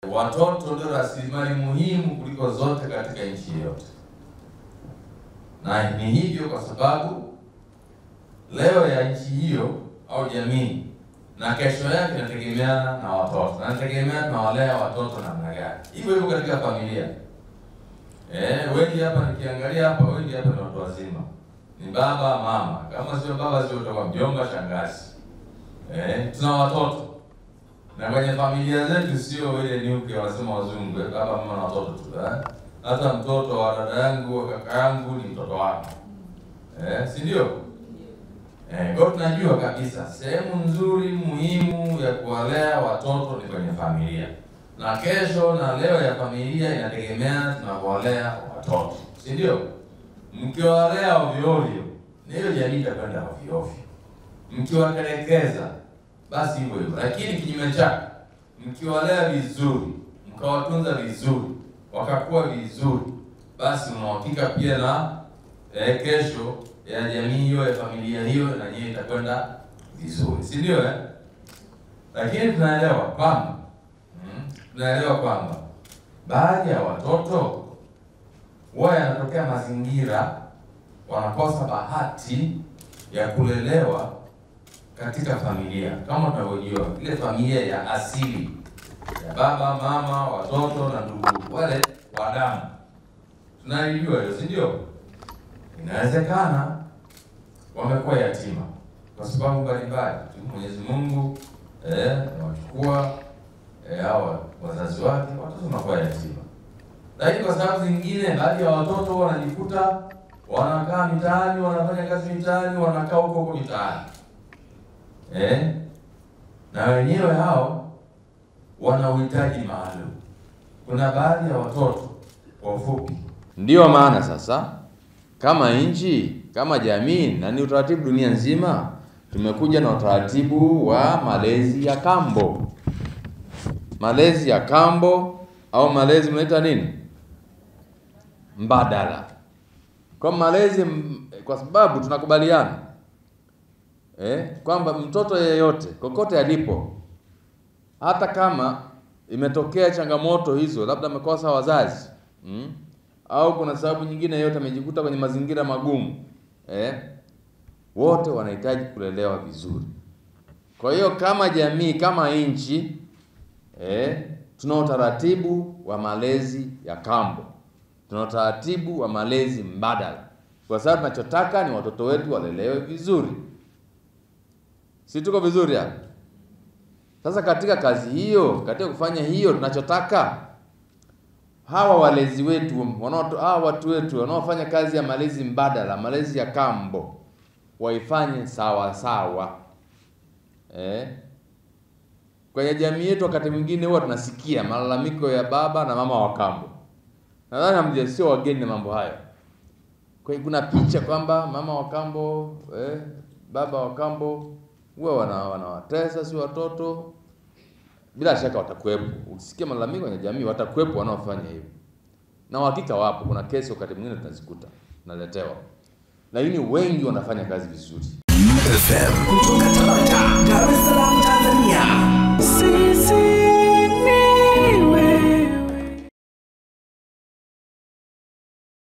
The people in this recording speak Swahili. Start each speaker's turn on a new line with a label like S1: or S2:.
S1: Watoto ndio rasilimali muhimu kuliko zote katika nchi yote. Na ni hivyo kwa sababu leo ya nchi hiyo au jamii na kesho yake inategemeana na watoto. Na inategemea tunawalea watoto namna gani. Hivyo hivyo katika familia. Wengi hapa nikiangalia hapa, wengi hapa ni watu wazima. Ni baba, mama. Kama sio baba sio utakuwa mjomba, shangazi. Tuna watoto. Na kwenye familia zetu sio ile nuclear wanasema wazungu, baba mama na watoto tu. Hata mtoto wa dada yangu, wa kaka yangu ni mtoto wangu. Si ndio? Kwa tunajua kabisa sehemu nzuri muhimu ya kuwalea watoto ni kwenye familia. Na kesho na leo ya familia inategemea tunawalea watoto. Si ndio? Mkiwalea ovyo ovyo, hiyo jamii itakwenda ovyo ovyo. Mkiwatelekeza basi hivyo hivyo. Lakini kinyume chake, mkiwalea vizuri, mkawatunza vizuri, wakakuwa vizuri, basi unahakika pia na kesho ya jamii hiyo, ya familia hiyo na yeye itakwenda vizuri. Si ndio Lakini tunaelewa kwamba baadhi ya watoto wao yanatokea mazingira wanakosa bahati ya kulelewa katika familia kama tunavyojua ile familia ya asili ya baba, mama, watoto na ndugu wale wa damu. Tunajua hiyo, si ndio? Inawezekana wamekuwa yatima kwa sababu mbalimbali. Mwenyezi Mungu anawachukua hao wazazi wake, watoto wanakuwa yatima. Lakini kwa sababu zingine baadhi ya watoto wanajikuta wanakaa mitaani, wanafanya kazi mitaani, wanakaa huko mitaani. Na wenyewe hao wana uhitaji maalum. Kuna baadhi ya watoto kwa ufupi. Ndio maana sasa kama nchi, kama jamii na ni utaratibu dunia nzima, tumekuja na utaratibu wa malezi ya kambo. Malezi ya kambo au malezi mnaita nini? Mbadala. Kwa malezi kwa sababu tunakubaliana kwamba mtoto yeyote kokote alipo, hata kama imetokea changamoto hizo, labda amekosa wazazi au kuna sababu nyingine yote amejikuta kwenye mazingira magumu, wote wanahitaji kulelewa vizuri. Kwa hiyo kama jamii, kama nchi, tuna utaratibu wa malezi ya kambo. Tuna utaratibu wa malezi mbadala. Kwa sababu tunachotaka ni watoto wetu walelewe vizuri. Si tuko vizuri hapa? Sasa katika kazi hiyo, katika kufanya hiyo, tunachotaka hawa walezi wetu, hawa watu wetu wanaofanya kazi ya malezi mbadala, malezi ya kambo, waifanye sawa sawa. Kwenye jamii yetu wakati mwingine huwa tunasikia malalamiko ya baba na mama wa kambo. Nadhani hamjasio wageni na mambo hayo. Kuna picha kwamba mama wa kambo, baba wa kambo huwa wanawatesa si watoto. Bila shaka watakuwepo. Ukisikia malalamiko kwenye jamii watakuwepo wanaofanya hivyo. Na hakika wapo, kuna kesi wakati mwingine tunazikuta, tunaletewa. Lakini wengi wanafanya kazi vizuri.
S2: FM kutoka Tabata, Dar es Salaam.